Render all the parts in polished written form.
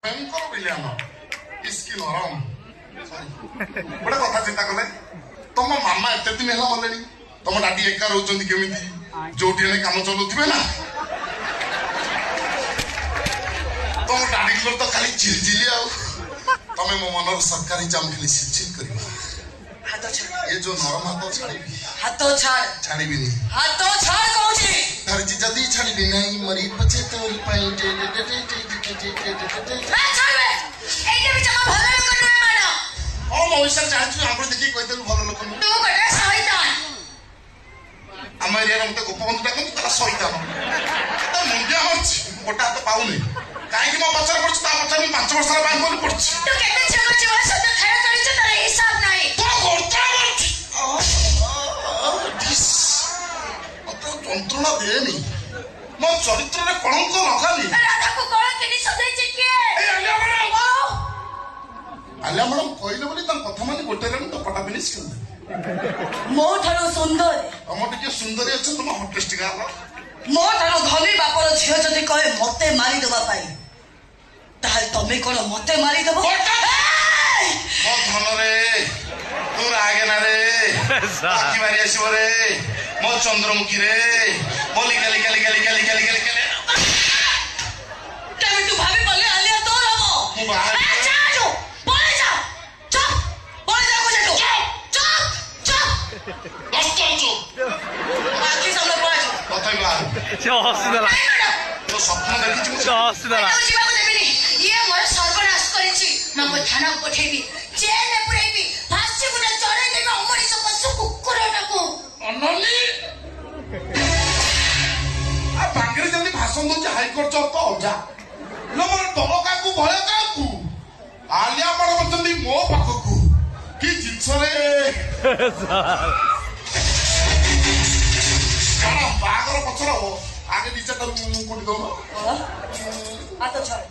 ভয়ঙ্কর বিলিয়ান ইস্কি নরম গোটে কথা চিন্তা কলে তম মামা এতে দিন হল গলে তম ডাডি একা রହୁଛନ୍ତି কেমিতি ଯୋଉଠି ହେଲେ କାମ ଚଲଉଥିବେ ନା ତମ ଡାଡିଙ୍କର ତ ଖାଲି ଝିଲଝିଲି ଆଉ ତମେ ମୋ ମନର ସରକାରୀ ଚାମ ଖାଲି ସିଲସିଲ କରିବ ହାତ ଛାଡ ଏ ଯୋଉ ନରମ ହାତ ଛାଡ଼ିବି ହାତ ଛାଡ ଛାଡ଼ିବିନି ହାତ ଛାଡ କହୁଛି ଧରିଛି ଯଦି ଛାଡ଼ିବି ନାହିଁ ମରି ପଛେ ତୋରି ପାଇଁ ଛାଡିବେ ଏଇଟା ବି ଜମା ଭଲ ଲୋକ ନୁହେଁ ମାଡ ହଁ ମୋ ବିଷୟରେ ଜାଣିଛୁ ଆମର ଦେଖିକି କହିଦେଲୁ ଭଲ ଲୋକ ନୁହେଁ ତୁ ଗୋଟେ ଶୈତାନ ଆମ ଏରିଆରେ ମତେ ଗୋପବନ୍ଧୁ ଡାକନ୍ତି ତାର ଶୈତାନ ତା ମୁଣ୍ଡିଆ ମାରୁଛି ଗୋଟା ହାତ ପାଉନି କାହିଁକି ମୋ ପଛରେ ପଡୁଛି ତା ପଛରେ ମୁଁ 5 ବର୍ଷର ପାଇଁ ବୋଲି ପଡୁଛି ତୁ କେତେ ଝିଅ ଜୀବନ ସହିତ ଖେଳ କରିଛୁ ତାର ହିସାବ ନାହିଁ ମତେ ଯନ୍ତ୍ରଣା ଦେନି ମୋ ଚରିତ୍ରରେ କଳଙ୍କ ଲଗାନି ରାଧାକୁ କଣ କିଣି ସଦେଇଛି କିଏ ଆଲିଆ ମ୍ୟାଡାମ କହିଲେ ବୋଲି ତାଙ୍କ କଥା ମାନେ ଗୋଟେ ରେଣୁ ତ ପଟା ଫିନିଶ କରିଦେବେ ମୋ ଠାରୁ ସୁନ୍ଦର ତମ ଟିକେ ସୁନ୍ଦରୀ ଅଛ ତମ ହଟେଷ୍ଟ ଗାଁର ମୋ ଠାରୁ ଧନୀ ବାପର ଝିଅ ଯଦି କହେ ମତେ ମାରିଦେବା ପାଇଁ ତାହେଲେ ତମେ କଣ ମତେ ମାରିଦେବ ମୋ ଧନରେ ତୋ ରାଗେନାରେ ଆଖି ମାରି ଆସିବ ରେ ମୋ ଚନ୍ଦ୍ରମୁଖୀରେ ମୋ ଲିକା ଲିକା ଲିକା ଲିକା ଲିକା ଲିକା ଲିକା କେବେ ତୁ ଭାବି ପାରିଲେ ଆଲିଆ ତୋର ହବ ମୁଁ ବାହାରେ ସ୍ୱପ୍ନ ଦେଖିଛୁ ଇଏ ମୋର ସର୍ବନାଶ କରିଛି ମୁଁ ଥାନା ପଠେଇବି ଜେଲରେ ପୁରେଇବି ଫାଶୀ ଗୁଣ୍ଡ ଚଢେଇ ଦେବି ଅମଣିଷ ପଶୁ କୁକୁରଟାକୁ ଅନଲି ବାଙ୍ଗରେ ଯେମିତି ଭାଷଣ ଦଉଛି ହାଇକୋର୍ଟ ଚ ତ ଅଜା ମୋର ଡର କାହାକୁ ଭୟ କାହାକୁ ଆଲିଆ ମାଡ କରୁଛନ୍ତି ମୋ ପାଖକୁ କି ଜିନିଷରେ ବାହାଘର ପଛର ଆଗେ ଦି ଚାରିଟା କୋଟି ଦଉନ ହାତ ଛାଡ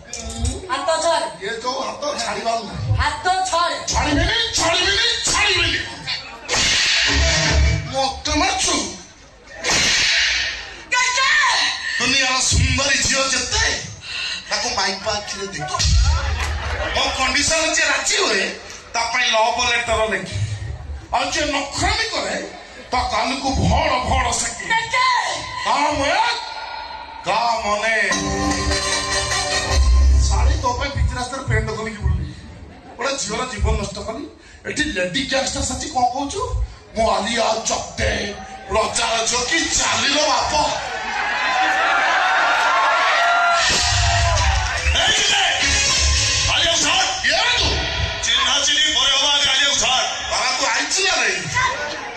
ହାତ ଛାଡ ଏ ଯୋଉ ହାତ ଛାଡିବାର ନାହିଁ ହାତ ଛାଡ ଛାଡିବିନି ମତେ ମାରୁଛୁ ଦୁନିଆର ସୁନ୍ଦରୀ ଝିଅ ଯେତେ ତାକୁ ମାଇପା ଆଖିରେ ଦେଖ ମୋ କଣ୍ଡିସନ ଯିଏ ରାଜି ହୁଏ ତା ପାଇଁ ଲଭ ଲେଟର ଲେଖେ ଆଉ ଯିଏ ନଖରାମି କରେ ତା କାନକୁ ଭଡ଼ ଭଡ଼ ସେକେ ମନେ ଶାଢୀ ତୋ ପାଇଁ ପିଚି ରାସ୍ତାରେ ପେଣ୍ଟ କରିକି ବୁଲିଲି ଗୋଟେ ଝିଅର ଜୀବନ ନଷ୍ଟ କଲି ଏଠି ଲେଡି ଗ୍ୟାଙ୍ଗଷ୍ଟର ସାଥି କଣ କହୁଛୁ ମୁଁ ଆଲିଆ ଚକଟେ ରଜାର ଝିଅ କି ଚାଲିଲ ବାପ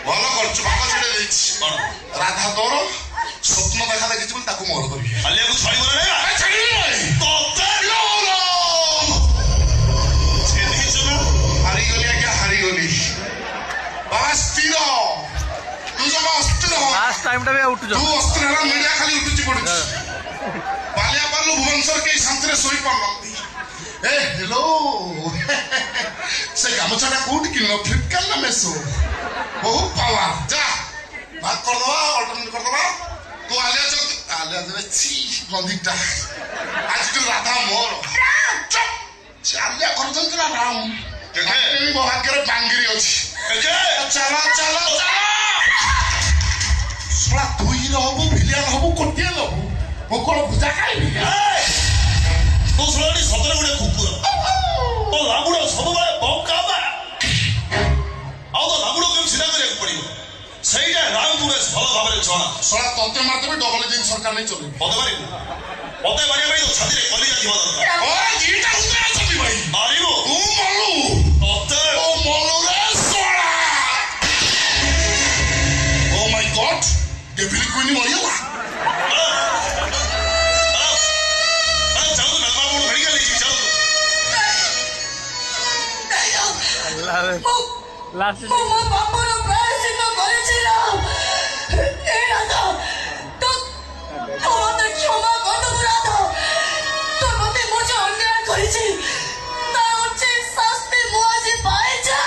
ଭଲ କରୁଛୁ ବାପା ଛିଡେ ଦେଇଛି ରାଧା ତୋର ସ୍ୱପ୍ନ ଦେଖା ଦେଖିଛି ବୋଲି ତାକୁ ମୋର କରିବି ଆଲିଆକୁ ଛାଡ଼ିବ ହାରିଗଲି ଆଜ୍ଞା ହାରିଗଲି ବାବା ସ୍ଥିର ତୁ ଜମା ଅସ୍ଥିର ତୁ ଅସ୍ଥିର ହେଲା ମିଡିଆ ଖାଲି ଉଠୁଛି ପଡୁଛି ବାଲିଆ ପାରଲୁ ଭୁବନେଶ୍ୱର କେହି ଶାନ୍ତିରେ ଶୋଇପାରୁନାହାନ୍ତି ଏ ହେଲୋ ସେ ଗାମୁଛାଟା କୋଉଠି କିଣିଲ ଫ୍ଲିପକାର୍ଟ ନା ମେସୋ ବହୁତ ପାୱାର ଯା ଭାଗ କରିଦବା ଅଲ୍ଟରନେଟ୍ କରିଦବା ତୁ ଆଲିଆ ଦେବେ ଛି ଗନ୍ଧିଟା ଆଜିଠୁ ରାଧା ମୋର ଆଲିଆ କରୁଛନ୍ତି ନା ରାମ ମୋ ଭାଗ୍ୟରେ ବାଙ୍ଗିରି ଅଛି ଚାଲ ଶଳା ଦୁଇର ହବୁ ଭିଲିଆନ ହବୁ କୋଟିଏ ହବୁ ମୁଁ କଣ ଭୁଜା ଖାଇବି ତୁ ଶୁଣନି ସତରେ ଗୋଟେ କୁକୁର ତୋ ଲାଙ୍ଗୁଡ ସବୁବେଳେ ବଙ୍କା ଆଉ ତ ଲାଙ୍ଗୁଡ କେମିତି ସିଧା କରିବାକୁ ପଡିବ ସେଇଟା ରାମକୁ ବେଶ ଭଲ ଭାବରେ ଜଣା ଶଳା ତତେ ମାରିଦେବି ଡବଲ ଇଞ୍ଜିନ ସରକାର ନେଇ ଚଲେଇବି ମତେ ମାରିବୁ ମତେ ମାରିବା ପାଇଁ ତୋ ଛାତିରେ କଲିଜା ଥିବା ଦରକାର ମାରିବୁ ତୁ ମଲୁ ତତେ ମଲୁ ରେ ଶଳା ଓ ମାଇ ଗଡ୍ ଡେଭିଲ କୁଇନ ମରିଗଲା ବାପର ପ୍ରାୟଶ୍ଚିତ କରିছিলাম এই রাধা তো মতে ক্ষমা করতো রাধা তোর মতে মুঝে অন্যায় করেছি তার উচিত শাস্তি মুআজি পাইছা